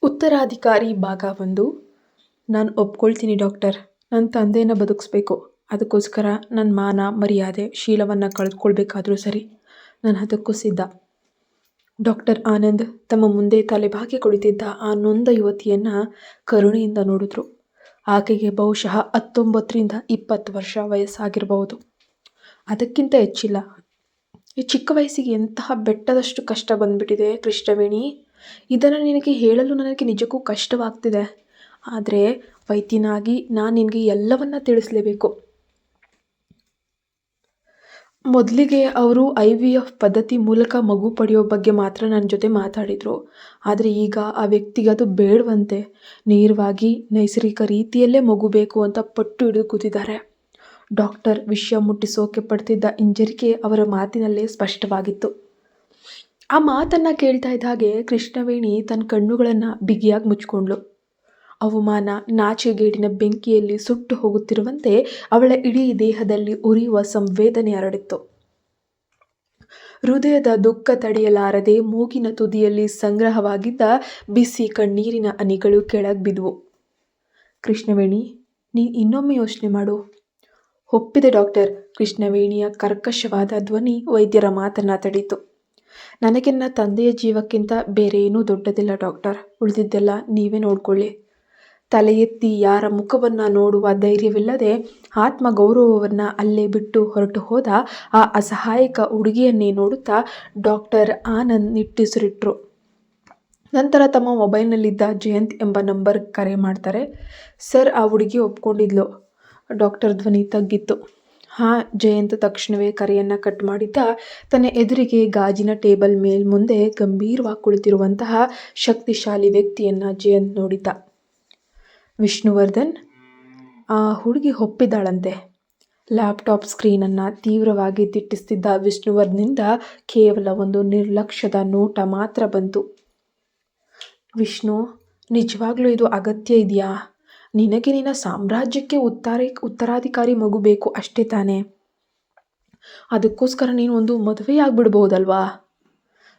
ಉತ್ತರಾಧಿಕಾರಿ ಭಾಗ 1. ನಾನು ಒಪ್ಕೊಳ್ತೀನಿ ಡಾಕ್ಟರ್. ನನ್ನ ತಂದೆನ ಬದುಕಿಸ್ಬೇಕು. ಅದಕ್ಕೋಸ್ಕರ ನನ್ನ ಮಾನ ಮರ್ಯಾದೆ ಶೀಲವನ್ನು ಕಳೆದುಕೊಳ್ಬೇಕಾದ್ರೂ ಸರಿ, ನಾನು ಅದಕ್ಕೂ ಸಿದ್ಧ. ಡಾಕ್ಟರ್ ಆನಂದ್ ತಮ್ಮ ಮುಂದೆ ತಲೆಬಾಗಿ ಕುಳಿತಿದ್ದ ಆ ನೊಂದ ಯುವತಿಯನ್ನು ಕರುಣೆಯಿಂದ ನೋಡಿದ್ರು. ಆಕೆಗೆ ಬಹುಶಃ 19ರಿಂದ 20 ವರ್ಷ ವಯಸ್ಸಾಗಿರಬಹುದು, ಅದಕ್ಕಿಂತ ಹೆಚ್ಚಿಲ್ಲ. ಈ ಚಿಕ್ಕ ವಯಸ್ಸಿಗೆ ಎಂತಹ ಬೆಟ್ಟದಷ್ಟು ಕಷ್ಟ ಬಂದ್ಬಿಟ್ಟಿದೆ ಕೃಷ್ಣವೇಣಿ. ಇದನ್ನು ನಿನಗೆ ಹೇಳಲು ನನಗೆ ನಿಜಕ್ಕೂ ಕಷ್ಟವಾಗ್ತಿದೆ. ಆದರೆ ವೈದ್ಯನಾಗಿ ನಾನು ನಿನಗೆ ಎಲ್ಲವನ್ನ ತಿಳಿಸಲೇಬೇಕು. ಮೊದಲಿಗೆ ಅವರು IVF ಪದ್ಧತಿ ಮೂಲಕ ಮಗು ಪಡೆಯೋ ಬಗ್ಗೆ ಮಾತ್ರ ನನ್ನ ಜೊತೆ ಮಾತಾಡಿದರು. ಆದರೆ ಈಗ ಆ ವ್ಯಕ್ತಿಗೆ ಅದು ಬೇಡವಂತೆ. ನೇರವಾಗಿ ನೈಸರ್ಗಿಕ ರೀತಿಯಲ್ಲೇ ಮಗು ಬೇಕು ಅಂತ ಪಟ್ಟು ಹಿಡಿದು ಕೂತಿದ್ದಾರೆ. ಡಾಕ್ಟರ್ ವಿಷಯ ಮುಟ್ಟಿಸೋಕೆ ಪಡ್ತಿದ್ದ ಹಿಂಜರಿಕೆ ಅವರ ಮಾತಿನಲ್ಲೇ ಸ್ಪಷ್ಟವಾಗಿತ್ತು. ಆ ಮಾತನ್ನು ಕೇಳ್ತಾ ಇದ್ದ ಹಾಗೆ ಕೃಷ್ಣವೇಣಿ ತನ್ನ ಕಣ್ಣುಗಳನ್ನು ಬಿಗಿಯಾಗಿ ಮುಚ್ಕೊಂಡ್ಳು. ಅವಮಾನ, ನಾಚಿಕೆಗೇಡಿನ ಬೆಂಕಿಯಲ್ಲಿ ಸುಟ್ಟು ಹೋಗುತ್ತಿರುವಂತೆ ಅವಳ ಇಡೀ ದೇಹದಲ್ಲಿ ಉರಿಯುವ ಸಂವೇದನೆ ಹರಡಿತ್ತು. ಹೃದಯದ ದುಃಖ ತಡೆಯಲಾರದೆ ಮೂಗಿನ ತುದಿಯಲ್ಲಿ ಸಂಗ್ರಹವಾಗಿದ್ದ ಬಿಸಿ ಕಣ್ಣೀರಿನ ಹನಿಗಳು ಕೆಳಗೆ ಬಿದ್ವು. ಕೃಷ್ಣವೇಣಿ, ನೀನು ಇನ್ನೊಮ್ಮೆ ಯೋಚನೆ ಮಾಡು. ಒಪ್ಪಿದೆ ಡಾಕ್ಟರ್. ಕೃಷ್ಣವೇಣಿಯ ಕರ್ಕಶವಾದ ಧ್ವನಿ ವೈದ್ಯರ ಮಾತನ್ನ ತಡೀತು. ನನಗೆ ನನ್ನ ತಂದೆಯ ಜೀವಕ್ಕಿಂತ ಬೇರೆ ಏನೂ ದೊಡ್ಡದಿಲ್ಲ ಡಾಕ್ಟರ್. ಉಳಿದಿದ್ದೆಲ್ಲ ನೀವೇ ನೋಡ್ಕೊಳ್ಳಿ. ತಲೆ ಎತ್ತಿ ಯಾರ ಮುಖವನ್ನು ನೋಡುವ ಧೈರ್ಯವಿಲ್ಲದೆ ಆತ್ಮಗೌರವವನ್ನು ಅಲ್ಲೇ ಬಿಟ್ಟು ಹೊರಟು ಹೋದ ಆ ಅಸಹಾಯಕ ಹುಡುಗಿಯನ್ನೇ ನೋಡುತ್ತಾ ಡಾಕ್ಟರ್ ಆನಂದ್ ನಿಟ್ಟುಸಿರಿಟ್ರು. ನಂತರ ತಮ್ಮ ಮೊಬೈಲ್ನಲ್ಲಿದ್ದ ಜಯಂತ್ ಎಂಬ ನಂಬರ್ ಕರೆ ಮಾಡ್ತಾರೆ. ಸರ್, ಆ ಹುಡುಗಿ ಒಪ್ಕೊಂಡಿದ್ಲು. ಡಾಕ್ಟರ್ ಧ್ವನಿ ತಗ್ಗಿತ್ತು. ಹಾಂ. ಜಯಂತ್ ತಕ್ಷಣವೇ ಕರೆಯನ್ನು ಕಟ್ ಮಾಡಿದ್ದ. ತನ್ನ ಎದುರಿಗೆ ಗಾಜಿನ ಟೇಬಲ್ ಮುಂದೆ ಗಂಭೀರವಾಗಿ ಕುಳಿತಿರುವಂತಹ ಶಕ್ತಿಶಾಲಿ ವ್ಯಕ್ತಿಯನ್ನು ಜಯಂತ್ ನೋಡಿದ್ದ. ವಿಷ್ಣುವರ್ಧನ್. ಆ ಹುಡುಗಿ ಒಪ್ಪಿದ್ದಾಳಂತೆ. ಲ್ಯಾಪ್ಟಾಪ್ ಸ್ಕ್ರೀನನ್ನು ತೀವ್ರವಾಗಿ ದಿಟ್ಟಿಸ್ತಿದ್ದ ವಿಷ್ಣುವರ್ಧನ್ನಿಂದ ಕೇವಲ ಒಂದು ನಿರ್ಲಕ್ಷ್ಯದ ನೋಟ ಮಾತ್ರ ಬಂತು. ವಿಷ್ಣು, ನಿಜವಾಗ್ಲೂ ಇದು ಅಗತ್ಯ ಇದೆಯಾ? ನಿನಗೆ ನಿನ್ನ ಸಾಮ್ರಾಜ್ಯಕ್ಕೆ ಉತ್ತರಾಧಿಕಾರಿ ಮಗು ಬೇಕು ಅಷ್ಟೇ ತಾನೇ? ಅದಕ್ಕೋಸ್ಕರ ನೀನು ಒಂದು ಮದುವೆಯಾಗ್ಬಿಡ್ಬೋದಲ್ವಾ?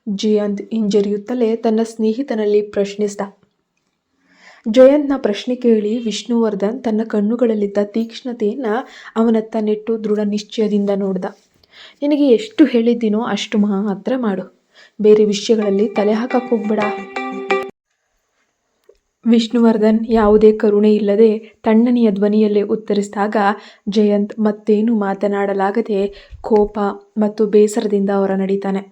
ಜಯಂತ್ ಹಿಂಜರಿಯುತ್ತಲೇ ತನ್ನ ಸ್ನೇಹಿತನಲ್ಲಿ ಪ್ರಶ್ನಿಸಿದ. ಜಯಂತ್ನ ಪ್ರಶ್ನೆ ಕೇಳಿ ವಿಷ್ಣುವರ್ಧನ್ ತನ್ನ ಕಣ್ಣುಗಳಲ್ಲಿದ್ದ ತೀಕ್ಷ್ಣತೆಯನ್ನು ಅವನತ್ತ ನೆಟ್ಟು ದೃಢ ನಿಶ್ಚಯದಿಂದ ನೋಡ್ದ. ನಿನಗೆ ಎಷ್ಟು ಹೇಳಿದ್ದೀನೋ ಅಷ್ಟು ಮಾತ್ರ ಮಾಡು. ಬೇರೆ ವಿಷಯಗಳಲ್ಲಿ ತಲೆ ಹಾಕಕ್ಕೆ ಹೋಗ್ಬೇಡ. ವಿಷ್ಣುವರ್ಧನ್ ಯಾವುದೇ ಕರುಣೆ ಇಲ್ಲದೆ ತಣ್ಣನೆಯ ಧ್ವನಿಯಲ್ಲೇ ಉತ್ತರಿಸಿದಾಗ ಜಯಂತ್ ಮತ್ತೇನು ಮಾತನಾಡಲಾಗದೆ ಕೋಪ ಮತ್ತು ಬೇಸರದಿಂದ ಹೊರ ನಡೀತಾನೆ.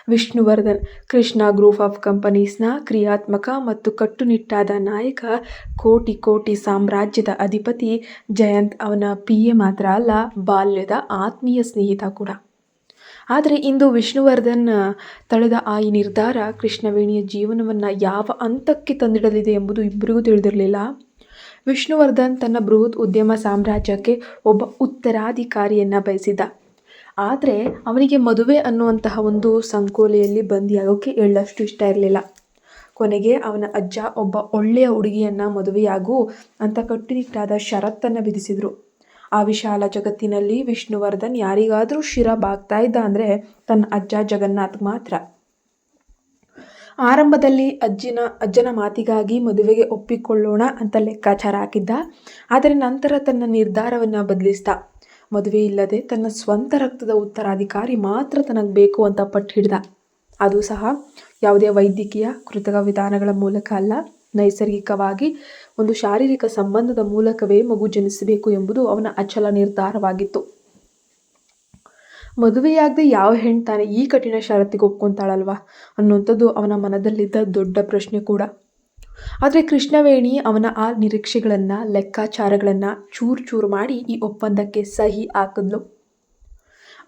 ವಿಷ್ಣುವರ್ಧನ್ ಕೃಷ್ಣ ಗ್ರೂಪ್ ಆಫ್ ಕಂಪನೀಸ್ನ ಕ್ರಿಯಾತ್ಮಕ ಮತ್ತು ಕಟ್ಟುನಿಟ್ಟಾದ ನಾಯಕ, ಕೋಟಿ ಕೋಟಿ ಸಾಮ್ರಾಜ್ಯದ ಅಧಿಪತಿ. ಜಯಂತ್ ಅವನ PA ಮಾತ್ರ ಅಲ್ಲ, ಬಾಲ್ಯದ ಆತ್ಮೀಯ ಸ್ನೇಹಿತ ಕೂಡ. ಆದರೆ ಇಂದು ವಿಷ್ಣುವರ್ಧನ್ ತಳೆದ ಈ ನಿರ್ಧಾರ ಕೃಷ್ಣವೇಣಿಯ ಜೀವನವನ್ನು ಯಾವ ಹಂತಕ್ಕೆ ತಂದಿಡಲಿದೆ ಎಂಬುದು ಇಬ್ಬರಿಗೂ ತಿಳಿದಿರಲಿಲ್ಲ. ವಿಷ್ಣುವರ್ಧನ್ ತನ್ನ ಬೃಹತ್ ಉದ್ಯಮ ಸಾಮ್ರಾಜ್ಯಕ್ಕೆ ಒಬ್ಬ ಉತ್ತರಾಧಿಕಾರಿಯನ್ನು ಬಯಸಿದ್ದ. ಆದರೆ ಅವನಿಗೆ ಮದುವೆ ಅನ್ನುವಂತಹ ಒಂದು ಸಂಕೋಲೆಯಲ್ಲಿ ಬಂದಿಯಾಗೋಕ್ಕೆ ಎಳ್ಳಷ್ಟು ಇಷ್ಟ ಇರಲಿಲ್ಲ. ಕೊನೆಗೆ ಅವನ ಅಜ್ಜ ಒಬ್ಬ ಒಳ್ಳೆಯ ಹುಡುಗಿಯನ್ನು ಮದುವೆಯಾಗು ಅಂತ ಕಟ್ಟುನಿಟ್ಟಾದ ಷರತ್ತನ್ನು ವಿಧಿಸಿದರು. ಆ ವಿಶಾಲ ಜಗತ್ತಿನಲ್ಲಿ ವಿಷ್ಣುವರ್ಧನ್ ಯಾರಿಗಾದರೂ ಶಿರ ಬಾಗ್ತಾ ಇದ್ದ ಅಂದರೆ ತನ್ನ ಅಜ್ಜ ಜಗನ್ನಾಥ್ ಮಾತ್ರ. ಆರಂಭದಲ್ಲಿ ಅಜ್ಜನ ಮಾತಿಗಾಗಿ ಮದುವೆಗೆ ಒಪ್ಪಿಕೊಳ್ಳೋಣ ಅಂತ ಲೆಕ್ಕಾಚಾರ ಹಾಕಿದ್ದ. ಆದರೆ ನಂತರ ತನ್ನ ನಿರ್ಧಾರವನ್ನು ಬದಲಿಸಿದ. ಮದುವೆ ಇಲ್ಲದೆ ತನ್ನ ಸ್ವಂತ ರಕ್ತದ ಉತ್ತರಾಧಿಕಾರಿ ಮಾತ್ರ ತನಗೆ ಬೇಕು ಅಂತ ಪಟ್ಟು ಹಿಡ್ದ. ಅದು ಸಹ ಯಾವುದೇ ವೈದ್ಯಕೀಯ ಕೃತಕ ವಿಧಾನಗಳ ಮೂಲಕ ಅಲ್ಲ, ನೈಸರ್ಗಿಕವಾಗಿ ಒಂದು ಶಾರೀರಿಕ ಸಂಬಂಧದ ಮೂಲಕವೇ ಮಗು ಜನಿಸಬೇಕು ಎಂಬುದು ಅವನ ಅಚಲ ನಿರ್ಧಾರವಾಗಿತ್ತು. ಮದುವೆಯಾಗದೆ ಯಾವ ಹೆಣ್ಣು ತಾನೇ ಈ ಕಠಿಣ ಷರತ್ತಿಗೆ ಒಪ್ಕೊತಾಳಲ್ವಾ ಅನ್ನುವಂಥದ್ದು ಅವನ ಮನದಲ್ಲಿದ್ದ ದೊಡ್ಡ ಪ್ರಶ್ನೆ ಕೂಡ. ಆದರೆ ಕೃಷ್ಣವೇಣಿ ಅವನ ಆ ನಿರೀಕ್ಷೆಗಳನ್ನು, ಲೆಕ್ಕಾಚಾರಗಳನ್ನು ಚೂರು ಚೂರು ಮಾಡಿ ಈ ಒಪ್ಪಂದಕ್ಕೆ ಸಹಿ ಹಾಕಿದ್ಲು.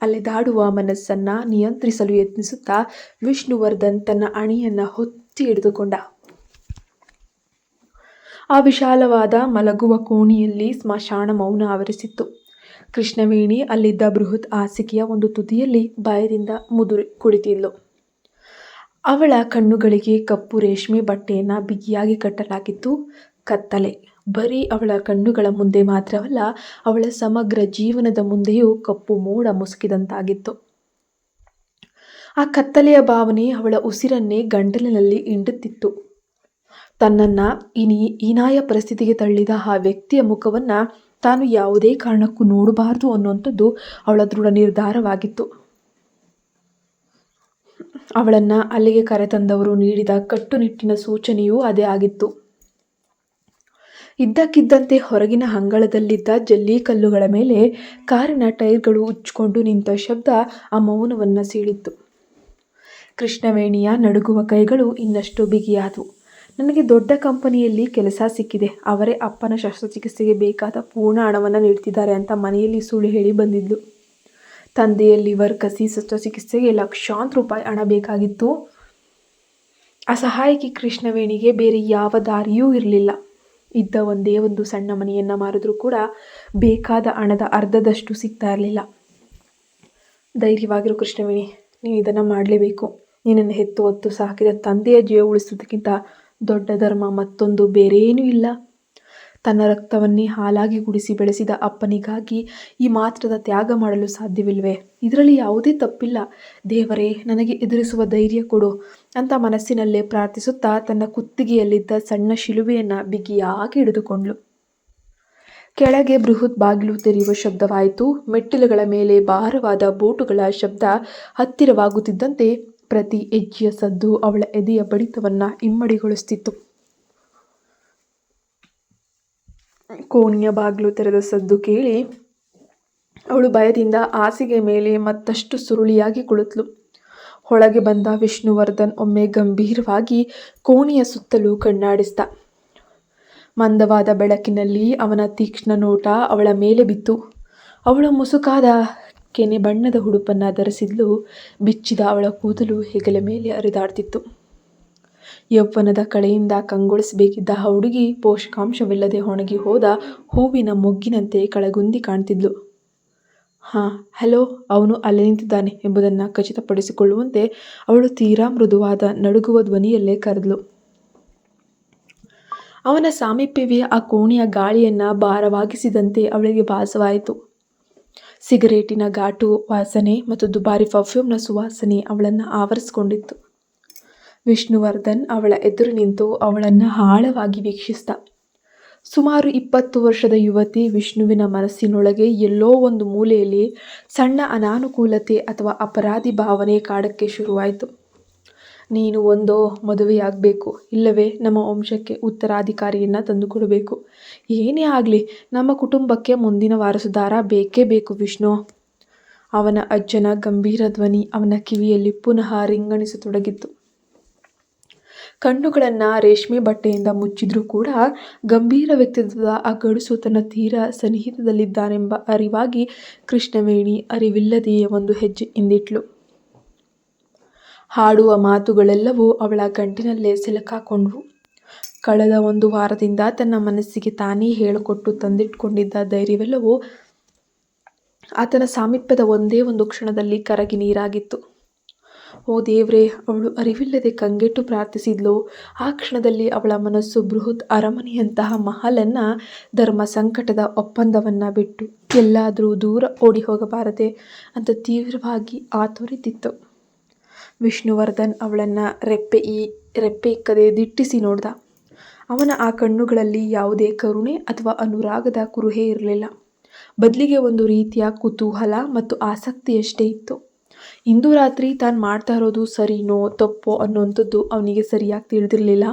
ಅಲೆದಾಡುವ ಮನಸ್ಸನ್ನು ನಿಯಂತ್ರಿಸಲು ಯತ್ನಿಸುತ್ತಾ ವಿಷ್ಣುವರ್ಧನ್ ತನ್ನ ಅಣಿಯನ್ನು ಹೊತ್ತಿ ಹಿಡಿದುಕೊಂಡ. ಆ ವಿಶಾಲವಾದ ಮಲಗುವ ಕೋಣೆಯಲ್ಲಿ ಸ್ಮಶಾನ ಮೌನ ಆವರಿಸಿತ್ತು. ಕೃಷ್ಣವೇಣಿ ಅಲ್ಲಿದ್ದ ಬೃಹತ್ ಹಾಸಿಗೆಯ ಒಂದು ತುದಿಯಲ್ಲಿ ಭಯದಿಂದ ಮುದುರಿ ಕುಳಿತಿದ್ಲು. ಅವಳ ಕಣ್ಣುಗಳಿಗೆ ಕಪ್ಪು ರೇಷ್ಮೆ ಬಟ್ಟೆಯನ್ನು ಬಿಗಿಯಾಗಿ ಕಟ್ಟಲಾಗಿತ್ತು. ಕತ್ತಲೆ ಬರೀ ಅವಳ ಕಣ್ಣುಗಳ ಮುಂದೆ ಮಾತ್ರವಲ್ಲ, ಅವಳ ಸಮಗ್ರ ಜೀವನದ ಮುಂದೆಯೂ ಕಪ್ಪು ಮೋಡ ಮುಸುಕಿದಂತಾಗಿತ್ತು. ಆ ಕತ್ತಲೆಯ ಭಾವನೆ ಅವಳ ಉಸಿರನ್ನೇ ಗಂಟಲಿನಲ್ಲಿ ಹಿಂಡುತ್ತಿತ್ತು. ತನ್ನನ್ನು ಹೀನಾಯ ಪರಿಸ್ಥಿತಿಗೆ ತಳ್ಳಿದ ಆ ವ್ಯಕ್ತಿಯ ಮುಖವನ್ನು ತಾನು ಯಾವುದೇ ಕಾರಣಕ್ಕೂ ನೋಡಬಾರದು ಅನ್ನುವಂಥದ್ದು ಅವಳ ದೃಢ ನಿರ್ಧಾರವಾಗಿತ್ತು. ಅವಳನ್ನು ಅಲ್ಲಿಗೆ ಕರೆತಂದವರು ನೀಡಿದ ಕಟ್ಟುನಿಟ್ಟಿನ ಸೂಚನೆಯೂ ಅದೇ ಆಗಿತ್ತು. ಇದ್ದಕ್ಕಿದ್ದಂತೆ ಹೊರಗಿನ ಅಂಗಳದಲ್ಲಿದ್ದ ಜಲ್ಲಿಕಲ್ಲುಗಳ ಮೇಲೆ ಕಾರಿನ ಟೈರ್ಗಳು ಉಜ್ಜಿಕೊಂಡು ನಿಂತ ಶಬ್ದ ಆ ಮೌನವನ್ನು ಸೀಳಿತ್ತು. ಕೃಷ್ಣವೇಣಿಯ ನಡುಗುವ ಕೈಗಳು ಇನ್ನಷ್ಟು ಬಿಗಿಯಾದವು. ನನಗೆ ದೊಡ್ಡ ಕಂಪನಿಯಲ್ಲಿ ಕೆಲಸ ಸಿಕ್ಕಿದೆ. ಅವರೇ ಅಪ್ಪನ ಶಸ್ತ್ರಚಿಕಿತ್ಸೆಗೆ ಬೇಕಾದ ಪೂರ್ಣ ಹಣವನ್ನು ನೀಡ್ತಿದ್ದಾರೆ ಅಂತ ಮನೆಯಲ್ಲಿ ಸುಳ್ಳು ಹೇಳಿ ಬಂದಿದ್ಲು. ತಂದೆಯ ಲಿವರ್ ಕಸಿ ಶಸ್ತ್ರಚಿಕಿತ್ಸೆಗೆ ಲಕ್ಷಾಂತರ ರೂಪಾಯಿ ಹಣ ಬೇಕಾಗಿತ್ತು. ಅಸಹಾಯಕಿ ಕೃಷ್ಣವೇಣಿಗೆ ಬೇರೆ ಯಾವ ದಾರಿಯೂ ಇರಲಿಲ್ಲ. ಇದ್ದ ಒಂದೇ ಒಂದು ಸಣ್ಣ ಮನೆಯನ್ನು ಮಾರಿದ್ರೂ ಕೂಡ ಬೇಕಾದ ಹಣದ ಅರ್ಧದಷ್ಟು ಸಿಗ್ತಾ ಇರಲಿಲ್ಲ. ಧೈರ್ಯವಾಗಿರು ಕೃಷ್ಣವೇಣಿ, ನೀನು ಇದನ್ನು ಮಾಡಲೇಬೇಕು. ನಿನ್ನನ್ನು ಹೆತ್ತು ಹೊತ್ತು ಸಾಕಿದ ತಂದೆಯ ಜೀವ ಉಳಿಸೋದಕ್ಕಿಂತ ದೊಡ್ಡ ಧರ್ಮ ಮತ್ತೊಂದು ಬೇರೇನೂ ಇಲ್ಲ. ತನ್ನ ರಕ್ತವನ್ನೇ ಹಾಲಾಗಿ ಕುಡಿಸಿ ಬೆಳೆಸಿದ ಅಪ್ಪನಿಗಾಗಿ ಈ ಮಾತ್ರದ ತ್ಯಾಗ ಮಾಡಲು ಸಾಧ್ಯವಿಲ್ವೇ? ಇದರಲ್ಲಿ ಯಾವುದೇ ತಪ್ಪಿಲ್ಲ. ದೇವರೇ, ನನಗೆ ಎದುರಿಸುವ ಧೈರ್ಯ ಕೊಡು ಅಂತ ಮನಸ್ಸಿನಲ್ಲೇ ಪ್ರಾರ್ಥಿಸುತ್ತಾ ತನ್ನ ಕುತ್ತಿಗೆಯಲ್ಲಿದ್ದ ಸಣ್ಣ ಶಿಲುಬೆಯನ್ನು ಬಿಗಿಯಾಗಿ ಹಿಡಿದುಕೊಂಡ್ಳು. ಕೆಳಗೆ ಬೃಹತ್ ಬಾಗಿಲು ತೆರೆಯುವ ಶಬ್ದವಾಯಿತು. ಮೆಟ್ಟಿಲುಗಳ ಮೇಲೆ ಭಾರವಾದ ಬೂಟುಗಳ ಶಬ್ದ ಹತ್ತಿರವಾಗುತ್ತಿದ್ದಂತೆ ಪ್ರತಿ ಹೆಜ್ಜೆಯ ಸದ್ದು ಅವಳ ಎದೆಯ ಬಡಿತವನ್ನು ಇಮ್ಮಡಿಗೊಳಿಸುತ್ತಿತ್ತು. ಕೋಣೆಯ ಬಾಗಿಲು ತೆರೆದ ಸದ್ದು ಕೇಳಿ ಅವಳು ಭಯದಿಂದ ಹಾಸಿಗೆ ಮೇಲೆ ಮತ್ತಷ್ಟು ಸುರುಳಿಯಾಗಿ ಕುಳಿತಳು. ಒಳಗೆ ಬಂದ ವಿಷ್ಣುವರ್ಧನ್ ಒಮ್ಮೆ ಗಂಭೀರವಾಗಿ ಕೋಣೆಯ ಸುತ್ತಲೂ ಕಣ್ಣಾಡಿಸಿದ. ಮಂದವಾದ ಬೆಳಕಿನಲ್ಲಿ ಅವನ ತೀಕ್ಷ್ಣ ನೋಟ ಅವಳ ಮೇಲೆ ಬಿತ್ತು. ಅವಳ ಮುಸುಕಾದ ಕೆನೆ ಬಣ್ಣದ ಉಡುಪನ್ನು ಧರಿಸಿದ್ಲು. ಬಿಚ್ಚಿದ ಅವಳ ಕೂದಲು ಹೆಗಲ ಮೇಲೆ ಹರಿದಾಡ್ತಿತ್ತು. ಯೌವನದ ಕಳೆಯಿಂದ ಕಂಗೊಳಿಸಬೇಕಿದ್ದ ಆ ಹುಡುಗಿ ಪೋಷಕಾಂಶವಿಲ್ಲದೆ ಒಣಗಿ ಹೋದ ಹೂವಿನ ಮೊಗ್ಗಿನಂತೆ ಕಳಗುಂದಿ ಕಾಣ್ತಿದ್ಲು. ಹಲೋ, ಅವನು ಅಲ್ಲೇ ನಿಂತಿದ್ದಾನೆ ಎಂಬುದನ್ನು ಖಚಿತಪಡಿಸಿಕೊಳ್ಳುವಂತೆ ಅವಳು ತೀರಾ ಮೃದುವಾದ ನಡುಗುವ ಧ್ವನಿಯಲ್ಲೇ ಕರೆದಳು. ಅವನ ಸಾಮೀಪ್ಯವೇ ಆ ಕೋಣೆಯ ಗಾಳಿಯನ್ನು ಭಾರವಾಗಿಸಿದಂತೆ ಅವಳಿಗೆ ಭಾಸವಾಯಿತು. ಸಿಗರೇಟಿನ ಘಾಟು ವಾಸನೆ ಮತ್ತು ದುಬಾರಿ ಪರ್ಫ್ಯೂಮ್ನ ಸುವಾಸನೆ ಅವಳನ್ನು ಆವರಿಸಿಕೊಂಡಿತ್ತು. ವಿಷ್ಣುವರ್ಧನ್ ಅವಳ ಎದುರು ನಿಂತು ಅವಳನ್ನು ಆಳವಾಗಿ ವೀಕ್ಷಿಸಿದ. ಸುಮಾರು 20 ವರ್ಷದ ಯುವತಿ ವಿಷ್ಣುವಿನ ಮನಸ್ಸಿನೊಳಗೆ ಎಲ್ಲೋ ಒಂದು ಮೂಲೆಯಲ್ಲಿ ಸಣ್ಣ ಅನಾನುಕೂಲತೆ ಅಥವಾ ಅಪರಾಧಿ ಭಾವನೆ ಕಾಡಕ್ಕೆ ಶುರುವಾಯಿತು. ನೀನು ಒಂದೋ ಮದುವೆಯಾಗಬೇಕು, ಇಲ್ಲವೇ ನಮ್ಮ ವಂಶಕ್ಕೆ ಉತ್ತರಾಧಿಕಾರಿಯನ್ನು ತಂದುಕೊಡಬೇಕು. ಏನೇ ಆಗಲಿ ನಮ್ಮ ಕುಟುಂಬಕ್ಕೆ ಮುಂದಿನ ವಾರಸುದಾರ ಬೇಕೇ ಬೇಕು ವಿಷ್ಣು. ಅವನ ಅಜ್ಜನ ಗಂಭೀರ ಧ್ವನಿ ಅವನ ಕಿವಿಯಲ್ಲಿ ಪುನಃ ರಿಂಗಣಿಸತೊಡಗಿತ್ತು. ಕಣ್ಣುಗಳನ್ನು ರೇಷ್ಮೆ ಬಟ್ಟೆಯಿಂದ ಮುಚ್ಚಿದ್ರೂ ಕೂಡ ಗಂಭೀರ ವ್ಯಕ್ತಿತ್ವದ ಆ ಗಡುಸು ತನ್ನ ತೀರಾ ಸನ್ನಿಹಿತದಲ್ಲಿದ್ದಾನೆಂಬ ಅರಿವಾಗಿ ಕೃಷ್ಣವೇಣಿ ಅರಿವಿಲ್ಲದೆಯೇ ಒಂದು ಹೆಜ್ಜೆ ಹಿಂದಿಟ್ಲು. ಹಾಡುವ ಮಾತುಗಳೆಲ್ಲವೂ ಅವಳ ಗಂಟಿನಲ್ಲೇ ಸಿಲುಕಾಕೊಂಡ್ವು. ಕಳೆದ 1 ವಾರದಿಂದ ತನ್ನ ಮನಸ್ಸಿಗೆ ತಾನೇ ಹೇಳಿಕೊಟ್ಟು ತಂದಿಟ್ಕೊಂಡಿದ್ದ ಧೈರ್ಯವೆಲ್ಲವೂ ಆತನ ಸಾಮೀಪ್ಯದ ಒಂದೇ ಒಂದು ಕ್ಷಣದಲ್ಲಿ ಕರಗಿ ನೀರಾಗಿತ್ತು. ಓ ದೇವ್ರೇ, ಅವಳು ಅರಿವಿಲ್ಲದೆ ಕಂಗೆಟ್ಟು ಪ್ರಾರ್ಥಿಸಿದ್ಲು. ಆ ಕ್ಷಣದಲ್ಲಿ ಅವಳ ಮನಸ್ಸು ಬೃಹತ್ ಅರಮನೆಯಂತಹ ಮಹಲನ್ನು, ಧರ್ಮ ಸಂಕಟದ ಒಪ್ಪಂದವನ್ನು ಬಿಟ್ಟು ಎಲ್ಲಾದರೂ ದೂರ ಓಡಿ ಹೋಗಬಾರದೆ ಅಂತ ತೀವ್ರವಾಗಿ ಆತೊರೆತಿತ್ತು. ವಿಷ್ಣುವರ್ಧನ್ ಅವಳನ್ನು ರೆಪ್ಪೆ ಇಕ್ಕದೆ ದಿಟ್ಟಿಸಿ ನೋಡ್ದ. ಅವನ ಆ ಕಣ್ಣುಗಳಲ್ಲಿ ಯಾವುದೇ ಕರುಣೆ ಅಥವಾ ಅನುರಾಗದ ಕುರುಹೇ ಇರಲಿಲ್ಲ. ಬದಲಿಗೆ ಒಂದು ರೀತಿಯ ಕುತೂಹಲ ಮತ್ತು ಆಸಕ್ತಿಯಷ್ಟೇ ಇತ್ತು. ಇಂದು ರಾತ್ರಿ ತಾನು ಮಾಡ್ತಾ ಇರೋದು ಸರಿನೋ ತಪ್ಪೋ ಅನ್ನುವಂಥದ್ದು ಅವನಿಗೆ ಸರಿಯಾಗಿ ತಿಳಿದಿರಲಿಲ್ಲ.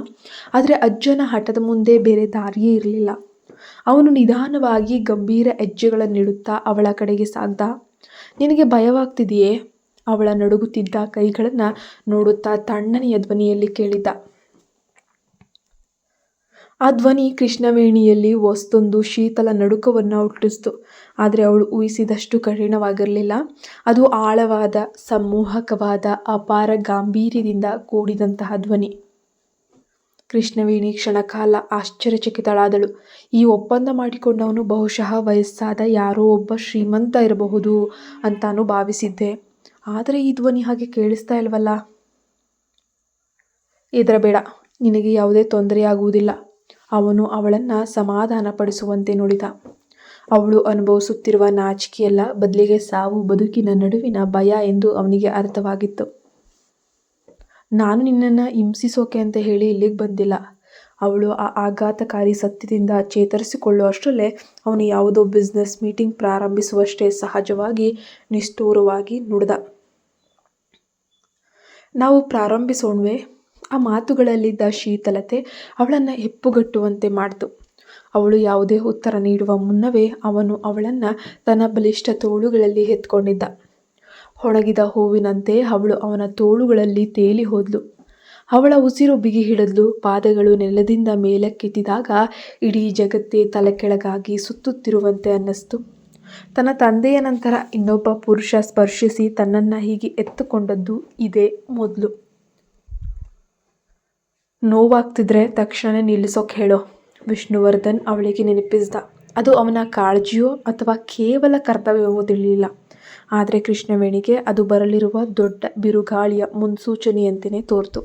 ಆದರೆ ಅಜ್ಜನ ಹಠದ ಮುಂದೆ ಬೇರೆ ದಾರಿಯೇ ಇರಲಿಲ್ಲ. ಅವನು ನಿಧಾನವಾಗಿ ಗಂಭೀರ ಹೆಜ್ಜೆಗಳನ್ನಿಡುತ್ತಾ ಅವಳ ಕಡೆಗೆ ಸಾಗ್ದ. ನಿನಗೆ ಭಯವಾಗ್ತಿದೆಯೇ? ಅವಳ ನಡುಗುತ್ತಿದ್ದ ಕೈಗಳನ್ನು ನೋಡುತ್ತಾ ತಣ್ಣನೆಯ ಧ್ವನಿಯಲ್ಲಿ ಕೇಳಿದ್ದ. ಆ ಧ್ವನಿ ಕೃಷ್ಣವೇಣಿಯಲ್ಲಿ ಹೊಸದೊಂದು ಶೀತಲ ನಡುಕವನ್ನು ಹುಟ್ಟಿಸಿತು. ಆದರೆ ಅವಳು ಊಹಿಸಿದಷ್ಟು ಕಠಿಣವಾಗಿರಲಿಲ್ಲ. ಅದು ಆಳವಾದ, ಸಮ್ಮೋಹಕವಾದ, ಅಪಾರ ಗಾಂಭೀರ್ಯದಿಂದ ಕೂಡಿದಂತಹ ಧ್ವನಿ. ಕೃಷ್ಣವೇಣಿ ಕ್ಷಣಕಾಲ ಆಶ್ಚರ್ಯಚಕಿತಳಾದಳು. ಈ ಒಪ್ಪಂದ ಮಾಡಿಕೊಂಡವನು ಬಹುಶಃ ವಯಸ್ಸಾದ ಯಾರೋ ಒಬ್ಬ ಶ್ರೀಮಂತ ಇರಬಹುದು ಅಂತಾನು ಭಾವಿಸಿದ್ದೆ. ಆದರೆ ಈ ಧ್ವನಿ ಹಾಗೆ ಕೇಳಿಸ್ತಾ ಇಲ್ವಲ್ಲ. ಹೆದರಬೇಡ, ನಿನಗೆ ಯಾವುದೇ ತೊಂದರೆಯಾಗುವುದಿಲ್ಲ. ಅವನು ಅವಳನ್ನು ಸಮಾಧಾನಪಡಿಸುವಂತೆ ನುಡಿದ. ಅವಳು ಅನುಭವಿಸುತ್ತಿರುವ ನಾಚಿಕೆಯಲ್ಲ, ಬದಲಿಗೆ ಸಾವು ಬದುಕಿನ ನಡುವಿನ ಭಯ ಎಂದು ಅವನಿಗೆ ಅರ್ಥವಾಗಿತ್ತು. ನಾನು ನಿನ್ನನ್ನು ಹಿಂಸಿಸೋಕೆ ಅಂತ ಹೇಳಿ ಇಲ್ಲಿಗೆ ಬಂದಿಲ್ಲ. ಅವಳು ಆ ಆಘಾತಕಾರಿ ಸತ್ಯದಿಂದ ಚೇತರಿಸಿಕೊಳ್ಳುವಷ್ಟರಲ್ಲೇ ಅವನು ಯಾವುದೋ ಬಿಸ್ನೆಸ್ ಮೀಟಿಂಗ್ ಪ್ರಾರಂಭಿಸುವಷ್ಟೇ ಸಹಜವಾಗಿ ನಿಷ್ಠೂರವಾಗಿ ನುಡಿದ. ನಾವು ಪ್ರಾರಂಭಿಸೋಣವೇ? ಆ ಮಾತುಗಳಲ್ಲಿದ್ದ ಶೀತಲತೆ ಅವಳನ್ನು ಹೆಪ್ಪುಗಟ್ಟುವಂತೆ ಮಾಡಿತು. ಅವಳು ಯಾವುದೇ ಉತ್ತರ ನೀಡುವ ಮುನ್ನವೇ ಅವನು ಅವಳನ್ನು ತನ್ನ ಬಲಿಷ್ಠ ತೋಳುಗಳಲ್ಲಿ ಎತ್ಕೊಂಡಿದ್ದ. ಒಣಗಿದ ಹೂವಿನಂತೆ ಅವಳು ಅವನ ತೋಳುಗಳಲ್ಲಿ ತೇಲಿ ಹೋದ್ಲು. ಅವಳ ಉಸಿರು ಬಿಗಿ ಹಿಡಿದ್ಲು. ಪಾದಗಳು ನೆಲದಿಂದ ಮೇಲಕ್ಕೆತ್ತಿದಾಗ ಇಡೀ ಜಗತ್ತೇ ತಲೆ ಕೆಳಗಾಗಿ ಸುತ್ತುತ್ತಿರುವಂತೆ ಅನ್ನಿಸ್ತು. ತನ್ನ ತಂದೆಯ ನಂತರ ಇನ್ನೊಬ್ಬ ಪುರುಷ ಸ್ಪರ್ಶಿಸಿ ತನ್ನನ್ನು ಹೀಗೆ ಎತ್ತುಕೊಂಡದ್ದು ಇದೇ ಮೊದಲು. ನೋವಾಗ್ತಿದ್ರೆ ತಕ್ಷಣ ನಿಲ್ಲಿಸೋಕೆ ಹೇಳೋ, ವಿಷ್ಣುವರ್ಧನ್ ಅವಳಿಗೆ ನೆನಪಿಸಿದ. ಅದು ಅವನ ಕಾಳಜಿಯೋ ಅಥವಾ ಕೇವಲ ಕರ್ತವ್ಯವೋ ತಿಳಿಲಿಲ್ಲ. ಆದರೆ ಕೃಷ್ಣವೇಣಿಗೆ ಅದು ಬರಲಿರುವ ದೊಡ್ಡ ಬಿರುಗಾಳಿಯ ಮುನ್ಸೂಚನೆಯಂತೆಯೇ ತೋರ್ತು.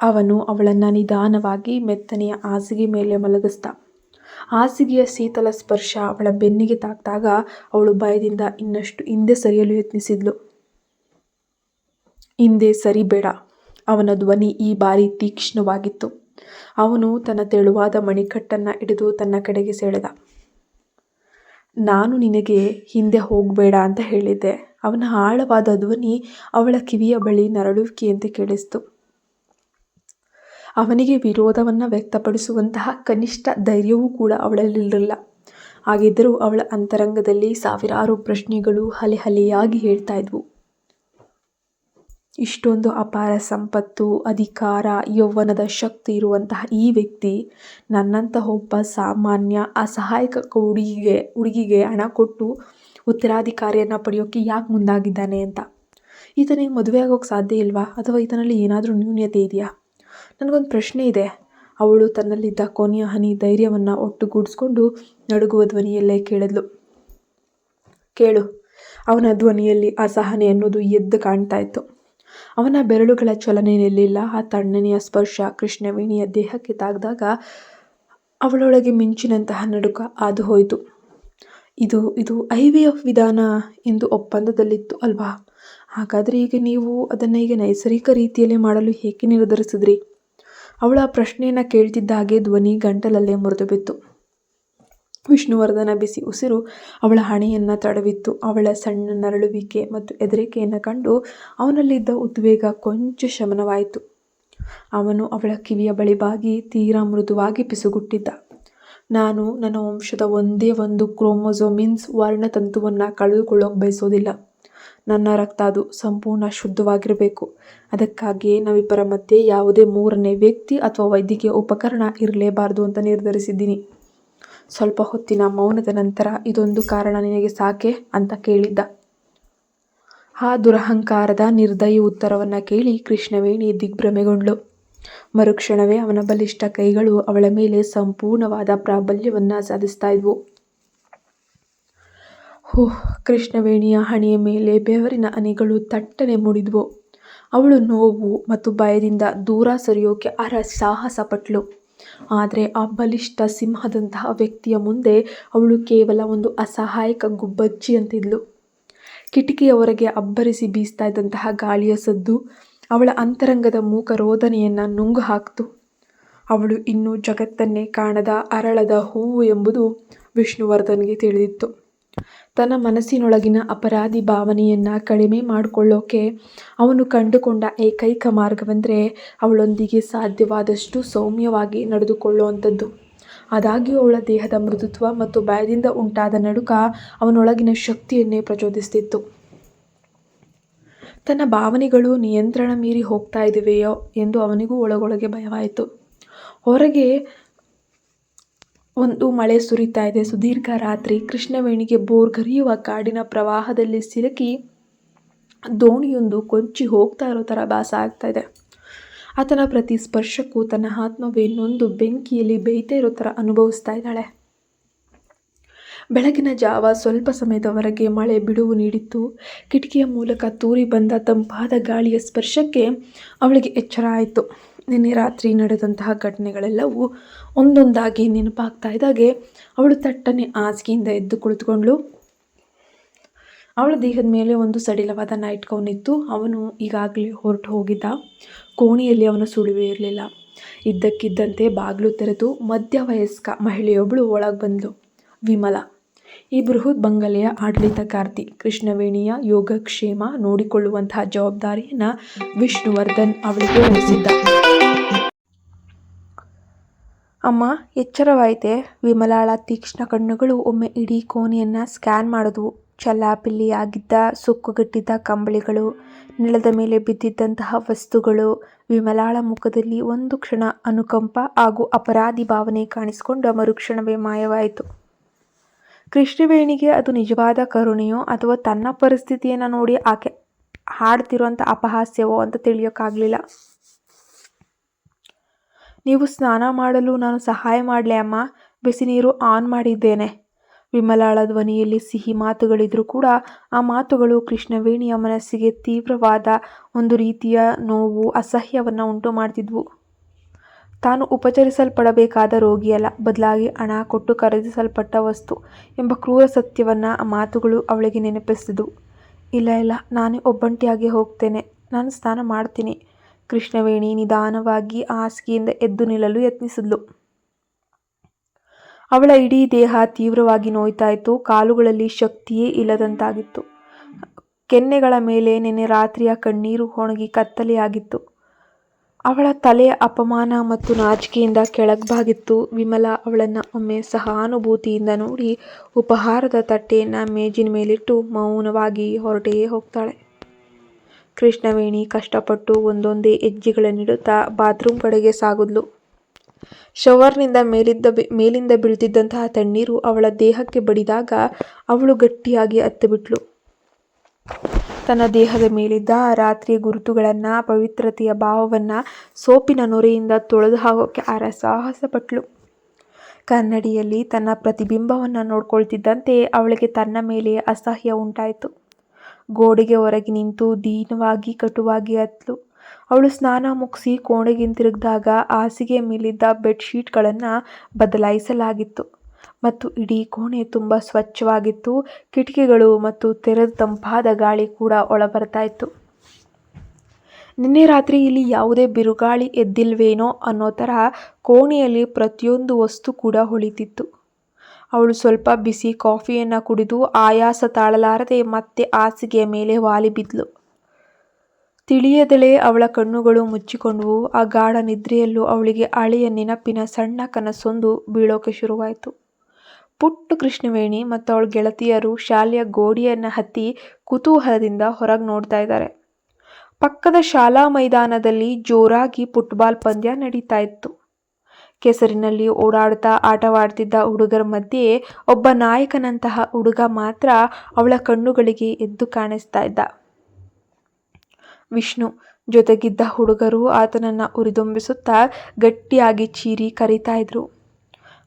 ಅವನು ಅವಳನ್ನು ನಿಧಾನವಾಗಿ ಮೆತ್ತನೆಯ ಹಾಸಿಗೆ ಮೇಲೆ ಮಲಗಿಸ್ದ. ಹಾಸಿಗೆಯ ಶೀತಲ ಸ್ಪರ್ಶ ಅವಳ ಬೆನ್ನಿಗೆ ತಾಕಿದಾಗ ಅವಳು ಭಯದಿಂದ ಇನ್ನಷ್ಟು ಹಿಂದೆ ಸರಿಯಲು ಯತ್ನಿಸಿದ್ಲು. ಹಿಂದೆ ಸರಿಬೇಡ. ಅವನ ಧ್ವನಿ ಈ ಬಾರಿ ತೀಕ್ಷ್ಣವಾಗಿತ್ತು. ಅವನು ತನ್ನ ತೆಳುವಾದ ಮಣಿಕಟ್ಟನ್ನು ಹಿಡಿದು ತನ್ನ ಕಡೆಗೆ ಸೆಳೆದ. ನಾನು ನಿನಗೆ ಹಿಂದೆ ಹೋಗಬೇಡ ಅಂತ ಹೇಳಿದ್ದೆ. ಅವನ ಆಳವಾದ ಧ್ವನಿ ಅವಳ ಕಿವಿಯ ಬಳಿ ನರಳುವಿಕೆಯಂತೆ ಕೇಳಿಸ್ತು. ಅವನಿಗೆ ವಿರೋಧವನ್ನು ವ್ಯಕ್ತಪಡಿಸುವಂತಹ ಕನಿಷ್ಠ ಧೈರ್ಯವೂ ಕೂಡ ಅವಳಲ್ಲಿರಲಿಲ್ಲ. ಹಾಗಿದ್ದರೂ ಅವಳ ಅಂತರಂಗದಲ್ಲಿ ಸಾವಿರಾರು ಪ್ರಶ್ನೆಗಳು ಅಲೆಯಾಗಿ ಹೇಳ್ತಾ ಇದ್ವು. ಇಷ್ಟೊಂದು ಅಪಾರ ಸಂಪತ್ತು, ಅಧಿಕಾರ, ಯೌವನದ ಶಕ್ತಿ ಇರುವಂತಹ ಈ ವ್ಯಕ್ತಿ ನನ್ನಂತಹ ಒಬ್ಬ ಸಾಮಾನ್ಯ ಅಸಹಾಯಕ ಹುಡುಗಿಗೆ ಹಣ ಕೊಟ್ಟು ಉತ್ತರಾಧಿಕಾರಿಯನ್ನು ಪಡೆಯೋಕ್ಕೆ ಯಾಕೆ ಮುಂದಾಗಿದ್ದಾನೆ ಅಂತ. ಈತನಿಗೆ ಮದುವೆ ಆಗೋಕ್ಕೆ ಸಾಧ್ಯ ಇಲ್ವಾ? ಅಥವಾ ಈತನಲ್ಲಿ ಏನಾದರೂ ನ್ಯೂನ್ಯತೆ ಇದೆಯಾ? ನನಗೊಂದು ಪ್ರಶ್ನೆ ಇದೆ. ಅವಳು ತನ್ನಲ್ಲಿದ್ದ ಕೊನೆಯ ಹನಿ ಧೈರ್ಯವನ್ನು ಒಟ್ಟುಗೂಡಿಸ್ಕೊಂಡು ನಡುಗುವ ಧ್ವನಿಯಲ್ಲೇ ಕೇಳಿದ್ಲು. ಕೇಳು. ಅವನ ಧ್ವನಿಯಲ್ಲಿ ಅಸಹನೆ ಅನ್ನೋದು ಎದ್ದು ಕಾಣ್ತಾ ಇತ್ತು. ಅವನ ಬೆರಳುಗಳ ಚಲನೆ ನಿಲ್ಲಿಲ್ಲ. ಆ ತಣ್ಣನೆಯ ಸ್ಪರ್ಶ ಕೃಷ್ಣವೇಣಿಯ ದೇಹಕ್ಕೆ ತಾಗಿದಾಗ ಅವಳೊಳಗೆ ಮಿಂಚಿನಂತಹ ನಡುಕ ಹಾದು ಹೋಯಿತು. ಇದು IVF ವಿಧಾನ ಎಂದು ಒಪ್ಪಂದದಲ್ಲಿತ್ತು ಅಲ್ವಾ? ಹಾಗಾದರೆ ಈಗ ನೀವು ಅದನ್ನು ಈಗ ನೈಸರ್ಗಿಕ ರೀತಿಯಲ್ಲೇ ಮಾಡಲು ಏಕೆ ನಿರ್ಧರಿಸಿದ್ರಿ? ಅವಳ ಪ್ರಶ್ನೆಯನ್ನು ಕೇಳ್ತಿದ್ದ ಹಾಗೆ ಧ್ವನಿ ಗಂಟಲಲ್ಲೇ ಮುರಿದು ಬಿತ್ತು. ವಿಷ್ಣುವರ್ಧನ ಬಿಸಿ ಉಸಿರು ಅವಳ ಹಣೆಯನ್ನು ತಡವಿತ್ತು. ಅವಳ ಸಣ್ಣ ನರಳುವಿಕೆ ಮತ್ತು ಹೆದರಿಕೆಯನ್ನು ಕಂಡು ಅವನಲ್ಲಿದ್ದ ಉದ್ವೇಗ ಕೊಂಚ ಶಮನವಾಯಿತು. ಅವನು ಅವಳ ಕಿವಿಯ ಬಳಿ ಬಾಗಿ ತೀರಾ ಮೃದುವಾಗಿ ಪಿಸುಗುಟ್ಟಿದ್ದ. ನಾನು ನನ್ನ ವಂಶದ ಒಂದೇ ಒಂದು ಕ್ರೋಮೋಸೋಮಿನ್ಸ್ ವರ್ಣತಂತುವನ್ನು ಕಳೆದುಕೊಳ್ಳೋಕೆ ಬಯಸೋದಿಲ್ಲ. ನನ್ನ ರಕ್ತ ಅದು ಸಂಪೂರ್ಣ ಶುದ್ಧವಾಗಿರಬೇಕು. ಅದಕ್ಕಾಗಿಯೇ ನಾವಿಬ್ಬರ ಮಧ್ಯೆ ಯಾವುದೇ ಮೂರನೇ ವ್ಯಕ್ತಿ ಅಥವಾ ವೈದ್ಯಕೀಯ ಉಪಕರಣ ಇರಲೇಬಾರದು ಅಂತ ನಿರ್ಧರಿಸಿದ್ದೀನಿ. ಸ್ವಲ್ಪ ಹೊತ್ತಿನ ಮೌನದ ನಂತರ ಇದೊಂದು ಕಾರಣ ನಿನಗೆ ಸಾಕೆ ಅಂತ ಕೇಳಿದ್ದ. ಆ ದುರಹಂಕಾರದ ನಿರ್ದಯಿ ಉತ್ತರವನ್ನು ಕೇಳಿ ಕೃಷ್ಣವೇಣಿ ದಿಗ್ಭ್ರಮೆಗೊಂಡ್ಳು. ಮರುಕ್ಷಣವೇ ಅವನ ಬಲಿಷ್ಠ ಕೈಗಳು ಅವಳ ಮೇಲೆ ಸಂಪೂರ್ಣವಾದ ಪ್ರಾಬಲ್ಯವನ್ನು ಸಾಧಿಸ್ತಾ ಇದ್ವು. ಕೃಷ್ಣವೇಣಿಯ ಹಣೆಯ ಮೇಲೆ ಬೆವರಿನ ಹನಿಗಳು ತಟ್ಟನೆ ಮೂಡಿದ್ವು. ಅವಳು ನೋವು ಮತ್ತು ಭಯದಿಂದ ದೂರ ಸರಿಯೋಕೆ ಸಾಹಸ ಪಟ್ಲು. ಆದರೆ ಆ ಬಲಿಷ್ಠ ಸಿಂಹದಂತಹ ವ್ಯಕ್ತಿಯ ಮುಂದೆ ಅವಳು ಕೇವಲ ಒಂದು ಅಸಹಾಯಕ ಗುಬ್ಬಚ್ಚಿಯಂತಿದ್ಲು. ಕಿಟಕಿಯ ಹೊರಗೆ ಅಬ್ಬರಿಸಿ ಬೀಸ್ತಾ ಇದ್ದಂತಹ ಗಾಳಿಯ ಸದ್ದು ಅವಳ ಅಂತರಂಗದ ಮೂಕ ರೋದನೆಯನ್ನು ನುಂಗು ಹಾಕ್ತು. ಅವಳು ಇನ್ನೂ ಜಗತ್ತನ್ನೇ ಕಾಣದ ಅರಳದ ಹೂವು ಎಂಬುದು ವಿಷ್ಣುವರ್ಧನ್ಗೆ ತಿಳಿದಿತ್ತು. ತನ್ನ ಮನಸ್ಸಿನೊಳಗಿನ ಅಪರಾಧಿ ಭಾವನೆಯನ್ನು ಕಡಿಮೆ ಮಾಡಿಕೊಳ್ಳೋಕೆ ಅವನು ಕಂಡುಕೊಂಡ ಏಕೈಕ ಮಾರ್ಗವೆಂದರೆ ಅವಳೊಂದಿಗೆ ಸಾಧ್ಯವಾದಷ್ಟು ಸೌಮ್ಯವಾಗಿ ನಡೆದುಕೊಳ್ಳುವಂಥದ್ದು. ಆದಾಗ್ಯೂ ಅವಳ ದೇಹದ ಮೃದುತ್ವ ಮತ್ತು ಭಯದಿಂದ ಉಂಟಾದ ನಡುಕ ಅವನೊಳಗಿನ ಶಕ್ತಿಯನ್ನೇ ಪ್ರಚೋದಿಸುತ್ತಿತ್ತು. ತನ್ನ ಭಾವನೆಗಳು ನಿಯಂತ್ರಣ ಮೀರಿ ಹೋಗ್ತಾ ಇದ್ದಾವೆಯೋ ಎಂದು ಅವನಿಗೂ ಒಳಗೊಳಗೆ ಭಯವಾಯಿತು. ಹೊರಗೆ ಒಂದು ಮಳೆ ಸುರಿತಾ ಇದೆ. ಸುದೀರ್ಘ ರಾತ್ರಿ. ಕೃಷ್ಣವೇಣಿಗೆ ಬೋರ್ಗರಿಯುವ ಕಾಡಿನ ಪ್ರವಾಹದಲ್ಲಿ ಸಿಲುಕಿ ದೋಣಿಯೊಂದು ಕೊಂಚಿ ಹೋಗ್ತಾ ಇರೋ ಥರ ಭಾಸ ಆಗ್ತಾ ಇದೆ. ಆತನ ಪ್ರತಿ ಸ್ಪರ್ಶಕ್ಕೂ ತನ್ನ ಆತ್ಮವೇ ನೊಂದು ಬೆಂಕಿಯಲ್ಲಿ ಬೇಯ್ತಾ ಇರೋ ಥರ ಅನುಭವಿಸ್ತಾ ಇದ್ದಾಳೆ. ಬೆಳಗಿನ ಜಾವ ಸ್ವಲ್ಪ ಸಮಯದವರೆಗೆ ಮಳೆ ಬಿಡುವು ನೀಡಿತ್ತು. ಕಿಟಕಿಯ ಮೂಲಕ ತೂರಿ ಬಂದ ತಂಪಾದ ಗಾಳಿಯ ಸ್ಪರ್ಶಕ್ಕೆ ಅವಳಿಗೆ ಎಚ್ಚರ ಆಯಿತು. ನಿನ್ನೆ ರಾತ್ರಿ ನಡೆದಂತಹ ಘಟನೆಗಳೆಲ್ಲವೂ ಒಂದೊಂದಾಗಿ ನೆನಪಾಗ್ತಾ ಇದ್ದಾಗೆ ಅವಳು ತಟ್ಟನೆ ಹಾಸಿಗೆಯಿಂದ ಎದ್ದು ಕುಳಿತುಕೊಂಡ್ಳು. ಅವಳ ದೇಹದ ಮೇಲೆ ಒಂದು ಸಡಿಲವಾದ ನೈಟ್ ಗೌನ್ ಇತ್ತು. ಅವನು ಈಗಾಗಲೇ ಹೊರಟು ಹೋಗಿದ್ದ. ಕೋಣೆಯಲ್ಲಿ ಅವನ ಸುಳಿವೇ ಇರಲಿಲ್ಲ. ಇದ್ದಕ್ಕಿದ್ದಂತೆ ಬಾಗಿಲು ತೆರೆದು ಮಧ್ಯವಯಸ್ಕ ಮಹಿಳೆಯೊಬ್ಬಳು ಒಳಗೆ ಬಂದಳು. ವಿಮಲಾ. ಈ ಬೃಹತ್ ಬಂಗಲೆಯ ಆಡಳಿತಗಾರ್ತಿ. ಕೃಷ್ಣವೇಣಿಯ ಯೋಗಕ್ಷೇಮ ನೋಡಿಕೊಳ್ಳುವಂತಹ ಜವಾಬ್ದಾರಿಯನ್ನು ವಿಷ್ಣುವರ್ಧನ್ ಅವಳಿಗೆ ವಹಿಸಿದ್ದ. ಅಮ್ಮ, ಎಚ್ಚರವಾಯಿತೆ? ವಿಮಲಾಳ ತೀಕ್ಷ್ಣ ಕಣ್ಣುಗಳು ಒಮ್ಮೆ ಇಡೀ ಕೋಣೆಯನ್ನು ಸ್ಕ್ಯಾನ್ ಮಾಡಿದ್ವು. ಚೆಲ್ಲಾಪಿಲ್ಲಿಯಾಗಿದ್ದ ಸುಕ್ಕುಗಟ್ಟಿದ್ದ ಕಂಬಳಿಗಳು, ನೆಲದ ಮೇಲೆ ಬಿದ್ದಿದ್ದಂತಹ ವಸ್ತುಗಳು. ವಿಮಲಾಳ ಮುಖದಲ್ಲಿ ಒಂದು ಕ್ಷಣ ಅನುಕಂಪ ಹಾಗೂ ಅಪರಾಧಿ ಭಾವನೆ ಕಾಣಿಸಿಕೊಂಡು ಮರುಕ್ಷಣವೇ ಮಾಯವಾಯಿತು. ಕೃಷ್ಣವೇಣಿಗೆ ಅದು ನಿಜವಾದ ಕರುಣೆಯೋ ಅಥವಾ ತನ್ನ ಪರಿಸ್ಥಿತಿಯನ್ನು ನೋಡಿ ಆಕೆ ಹಾಡ್ತಿರೋಂಥ ಅಪಹಾಸ್ಯವೋ ಅಂತ ತಿಳಿಯೋಕ್ಕಾಗಲಿಲ್ಲ. ನೀವು ಸ್ನಾನ ಮಾಡಲು ನಾನು ಸಹಾಯ ಮಾಡಲೇ ಅಮ್ಮ? ಬಿಸಿ ನೀರು ಆನ್ ಮಾಡಿದ್ದೇನೆ. ವಿಮಲಾಳ ಧ್ವನಿಯಲ್ಲಿ ಸಿಹಿ ಮಾತುಗಳಿದ್ರೂ ಕೂಡ ಆ ಮಾತುಗಳು ಕೃಷ್ಣವೇಣಿಯ ಮನಸ್ಸಿಗೆ ತೀವ್ರವಾದ ಒಂದು ರೀತಿಯ ನೋವು, ಅಸಹ್ಯವನ್ನು ಉಂಟು ಮಾಡ್ತಿದ್ವು. ತಾನು ಉಪಚರಿಸಲ್ಪಡಬೇಕಾದ ರೋಗಿಯಲ್ಲ, ಬದಲಾಗಿ ಹಣ ಕೊಟ್ಟು ಖರೀದಿಸಲ್ಪಟ್ಟ ವಸ್ತು ಎಂಬ ಕ್ರೂರ ಸತ್ಯವನ್ನು ಆ ಮಾತುಗಳು ಅವಳಿಗೆ ನೆನಪಿಸಿದವು. ಇಲ್ಲ ಇಲ್ಲ, ನಾನೇ ಒಬ್ಬಂಟಿಯಾಗಿ ಹೋಗ್ತೇನೆ, ನಾನು ಸ್ನಾನ ಮಾಡ್ತೀನಿ. ಕೃಷ್ಣವೇಣಿ ನಿಧಾನವಾಗಿ ಹಾಸಿಗೆಯಿಂದ ಎದ್ದು ನಿಲ್ಲಲು ಯತ್ನಿಸಿದ್ಲು. ಅವಳ ಇಡೀ ದೇಹ ತೀವ್ರವಾಗಿ ನೋಯ್ತಾ ಇತ್ತು. ಕಾಲುಗಳಲ್ಲಿ ಶಕ್ತಿಯೇ ಇಲ್ಲದಂತಾಗಿತ್ತು. ಕೆನ್ನೆಗಳ ಮೇಲೆ ನೆನ್ನೆ ರಾತ್ರಿಯ ಕಣ್ಣೀರು ಒಣಗಿ ಕತ್ತಲೆಯಾಗಿತ್ತು. ಅವಳ ತಲೆ ಅಪಮಾನ ಮತ್ತು ನಾಚಿಕೆಯಿಂದ ಕೆಳಗ್ಬಾಗಿತ್ತು. ವಿಮಲಾ ಅವಳನ್ನು ಒಮ್ಮೆ ಸಹಾನುಭೂತಿಯಿಂದ ನೋಡಿ ಉಪಹಾರದ ತಟ್ಟೆಯನ್ನು ಮೇಜಿನ ಮೇಲಿಟ್ಟು ಮೌನವಾಗಿ ಹೊರಟೇ ಹೋಗ್ತಾಳೆ. ಕೃಷ್ಣವೇಣಿ ಕಷ್ಟಪಟ್ಟು ಒಂದೊಂದೇ ಹೆಜ್ಜೆಗಳನ್ನಿಡುತ್ತಾ ಬಾತ್ರೂಮ್ ಕಡೆಗೆ ಸಾಗಿದ್ಲು. ಶವರ್ನಿಂದ ಮೇಲಿಂದ ಬೀಳ್ತಿದ್ದಂತಹ ತಣ್ಣೀರು ಅವಳ ದೇಹಕ್ಕೆ ಬಡಿದಾಗ ಅವಳು ಗಟ್ಟಿಯಾಗಿ ಅತ್ತುಬಿಟ್ಲು. ತನ್ನ ದೇಹದ ಮೇಲಿದ್ದ ರಾತ್ರಿಯ ಗುರುತುಗಳನ್ನು, ಪವಿತ್ರತೆಯ ಭಾವವನ್ನು ಸೋಪಿನ ನೊರೆಯಿಂದ ತೊಳೆದು ಹಾಕೋಕ್ಕೆ ಸಾಹಸ ಪಟ್ಲು. ಕನ್ನಡಿಯಲ್ಲಿ ತನ್ನ ಪ್ರತಿಬಿಂಬವನ್ನು ನೋಡ್ಕೊಳ್ತಿದ್ದಂತೆ ಅವಳಿಗೆ ತನ್ನ ಮೇಲೆ ಅಸಹ್ಯ ಉಂಟಾಯಿತು. ಗೋಡೆಗೆ ಹೊರಗೆ ನಿಂತು ದೀನವಾಗಿ ಕಟುವಾಗಿ ಅತ್ತಳು. ಅವಳು ಸ್ನಾನ ಮುಗಿಸಿ ಕೋಣೆಗೆ ಹಿಂತಿರುಗಿದಾಗ ಹಾಸಿಗೆ ಮೇಲಿದ್ದ ಬೆಡ್ಶೀಟ್ಗಳನ್ನು ಬದಲಾಯಿಸಲಾಗಿತ್ತು ಮತ್ತು ಇಡೀ ಕೋಣೆ ತುಂಬ ಸ್ವಚ್ಛವಾಗಿತ್ತು. ಕಿಟಕಿಗಳು ಮತ್ತು ತೆರೆದ ತಂಪಾದ ಗಾಳಿ ಕೂಡ ಒಳಬರ್ತಾ ಇತ್ತು. ನಿನ್ನೆ ರಾತ್ರಿ ಇಲ್ಲಿ ಯಾವುದೇ ಬಿರುಗಾಳಿ ಎದ್ದಿಲ್ವೇನೋ ಅನ್ನೋ ಥರ ಕೋಣೆಯಲ್ಲಿ ಪ್ರತಿಯೊಂದು ವಸ್ತು ಕೂಡ ಹೊಳಿತಿತ್ತು. ಅವಳು ಸ್ವಲ್ಪ ಬಿಸಿ ಕಾಫಿಯನ್ನು ಕುಡಿದು ಆಯಾಸ ತಾಳಲಾರದೆ ಮತ್ತೆ ಹಾಸಿಗೆಯ ಮೇಲೆ ವಾಲಿ ಬಿದ್ಲು. ತಿಳಿಯದಲೇ ಅವಳ ಕಣ್ಣುಗಳು ಮುಚ್ಚಿಕೊಂಡವು. ಆ ಗಾಢ ನಿದ್ರೆಯಲ್ಲೂ ಅವಳಿಗೆ ಹಳೆಯ ನೆನಪಿನ ಸಣ್ಣ ಕನಸೊಂದು ಬೀಳೋಕೆ ಶುರುವಾಯಿತು. ಪುಟ್ಟ ಕೃಷ್ಣವೇಣಿ ಮತ್ತು ಅವಳ ಗೆಳತಿಯರು ಶಾಲೆಯ ಗೋಡೆಯನ್ನು ಹತ್ತಿ ಕುತೂಹಲದಿಂದ ಹೊರಗೆ ನೋಡ್ತಾ ಇದ್ದಾರೆ. ಪಕ್ಕದ ಶಾಲಾ ಮೈದಾನದಲ್ಲಿ ಜೋರಾಗಿ ಫುಟ್ಬಾಲ್ ಪಂದ್ಯ ನಡೀತಾ ಇತ್ತು. ಕೆಸರಿನಲ್ಲಿ ಓಡಾಡ್ತಾ ಆಟವಾಡ್ತಿದ್ದ ಹುಡುಗರ ಮಧ್ಯೆ ಒಬ್ಬ ನಾಯಕನಂತಹ ಹುಡುಗ ಮಾತ್ರ ಅವಳ ಕಣ್ಣುಗಳಿಗೆ ಎದ್ದು ಕಾಣಿಸ್ತಾ ಇದ್ದ. ವಿಷ್ಣು. ಜೊತೆಗಿದ್ದ ಹುಡುಗರು ಆತನನ್ನು ಹುರಿದುಂಬಿಸುತ್ತಾ ಗಟ್ಟಿಯಾಗಿ ಚೀರಿ ಕರೀತಾ ಇದ್ರು.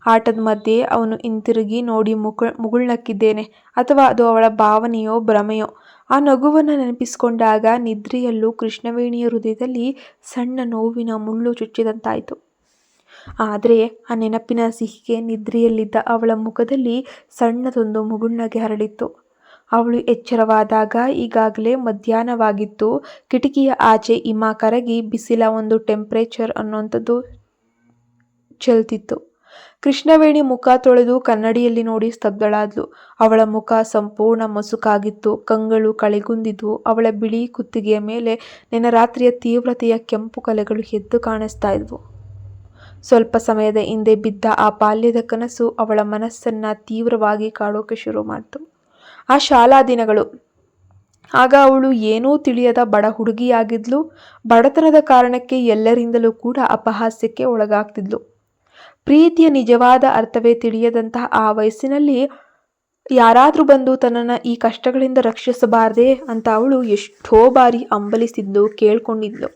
ಆಟದ ಮಧ್ಯೆ ಅವನು ಹಿಂತಿರುಗಿ ನೋಡಿ ಮುಗುಳ್ನಕ್ಕಿದ್ದೇನೆ, ಅಥವಾ ಅದು ಅವಳ ಭಾವನೆಯೋ ಭ್ರಮೆಯೋ. ಆ ನಗುವನ್ನು ನೆನಪಿಸಿಕೊಂಡಾಗ ನಿದ್ರೆಯಲ್ಲೂ ಕೃಷ್ಣವೇಣಿಯ ಹೃದಯದಲ್ಲಿ ಸಣ್ಣ ನೋವಿನ ಮುಳ್ಳು ಚುಚ್ಚಿದಂತಾಯಿತು. ಆದರೆ ಆ ನೆನಪಿನ ಸಿಹಿಗೆ ನಿದ್ರೆಯಲ್ಲಿದ್ದ ಅವಳ ಮುಖದಲ್ಲಿ ಸಣ್ಣದೊಂದು ಮುಗುಳ್ನಗೆ ಹರಡಿತ್ತು. ಅವಳು ಎಚ್ಚರವಾದಾಗ ಈಗಾಗಲೇ ಮಧ್ಯಾಹ್ನವಾಗಿತ್ತು. ಕಿಟಕಿಯ ಆಚೆ ಹಿಮ ಕರಗಿ ಬಿಸಿಲ ಒಂದು ಟೆಂಪರೇಚರ್ ಅನ್ನೋಂಥದ್ದು ಚೆಲ್ತಿತ್ತು. ಕೃಷ್ಣವೇಣಿ ಮುಖ ತೊಳೆದು ಕನ್ನಡಿಯಲ್ಲಿ ನೋಡಿ ಸ್ತಬ್ಧಳಾದ್ಲು. ಅವಳ ಮುಖ ಸಂಪೂರ್ಣ ಮಸುಕಾಗಿತ್ತು. ಕಂಗಳು ಕಳೆಗುಂದಿದ್ವು. ಅವಳ ಬಿಳಿ ಕುತ್ತಿಗೆಯ ಮೇಲೆ ನೆನ್ನೆ ರಾತ್ರಿಯ ತೀವ್ರತೆಯ ಕೆಂಪು ಕಲೆಗಳು ಎದ್ದು ಕಾಣಿಸ್ತಾ ಇದ್ವು. ಸ್ವಲ್ಪ ಸಮಯದ ಹಿಂದೆ ಬಿದ್ದ ಆ ಬಾಲ್ಯದ ಕನಸು ಅವಳ ಮನಸ್ಸನ್ನು ತೀವ್ರವಾಗಿ ಕಾಡೋಕೆ ಶುರು ಮಾಡಿತು. ಆ ಶಾಲಾ ದಿನಗಳು. ಆಗ ಅವಳು ಏನೂ ತಿಳಿಯದ ಬಡ ಹುಡುಗಿಯಾಗಿದ್ಲು. ಬಡತನದ ಕಾರಣಕ್ಕೆ ಎಲ್ಲರಿಂದಲೂ ಕೂಡ ಅಪಹಾಸ್ಯಕ್ಕೆ ಒಳಗಾಗ್ತಿದ್ಲು. ಪ್ರೀತಿಯ ನಿಜವಾದ ಅರ್ಥವೇ ತಿಳಿಯದಂತಹ ಆ ವಯಸ್ಸಿನಲ್ಲಿ ಯಾರಾದರೂ ಬಂದು ತನ್ನನ್ನು ಈ ಕಷ್ಟಗಳಿಂದ ರಕ್ಷಿಸಬಾರ್ದೇ ಅಂತ ಅವಳು ಎಷ್ಟೋ ಬಾರಿ ಹಂಬಲಿಸಿದ್ಲು, ಕೇಳ್ಕೊಂಡಿದ್ಲು.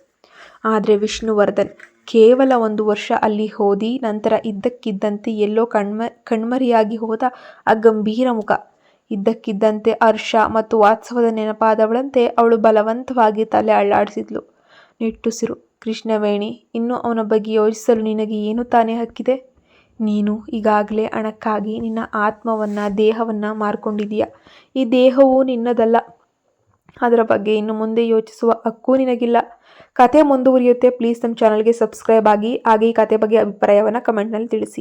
ಆದರೆ ವಿಷ್ಣುವರ್ಧನ್ ಕೇವಲ 1 ವರ್ಷ ಅಲ್ಲಿ ಓದಿ ನಂತರ ಇದ್ದಕ್ಕಿದ್ದಂತೆ ಎಲ್ಲೋ ಕಣ್ಮರೆಯಾಗಿ ಹೋದ ಆ ಗಂಭೀರ ಮುಖ, ಇದ್ದಕ್ಕಿದ್ದಂತೆ ಹರ್ಷ ಮತ್ತು ವಾತ್ಸವದ ನೆನಪಾದವಳಂತೆ ಅವಳು ಬಲವಂತವಾಗಿ ತಲೆ ಅಳ್ಳಾಡಿಸಿದ್ಲು. ನಿಟ್ಟುಸಿರು. ಕೃಷ್ಣವೇಣಿ, ಇನ್ನು ಅವನ ಬಗ್ಗೆ ಯೋಚಿಸಲು ನಿನಗೆ ಏನು ತಾನೇ ಹಕ್ಕಿದೆ? ನೀನು ಈಗಾಗಲೇ ಹಣಕ್ಕಾಗಿ ನಿನ್ನ ಆತ್ಮವನ್ನು ದೇಹವನ್ನು ಮಾರ್ಕೊಂಡಿದೀಯ. ಈ ದೇಹವು ನಿನ್ನದಲ್ಲ. ಅದರ ಬಗ್ಗೆ ಇನ್ನು ಮುಂದೆ ಯೋಚಿಸುವ ಹಕ್ಕೂ ನಿನಗಿಲ್ಲ. ಕತೆ ಮುಂದುವರಿಯುತ್ತೆ. ಪ್ಲೀಸ್ ನಮ್ಮ ಚಾನಲ್ಗೆ ಸಬ್ಸ್ಕ್ರೈಬ್ ಆಗಿ ಹಾಗೆ ಈ ಕತೆ ಬಗ್ಗೆ ಅಭಿಪ್ರಾಯವನ್ನು ಕಮೆಂಟ್ನಲ್ಲಿ ತಿಳಿಸಿ.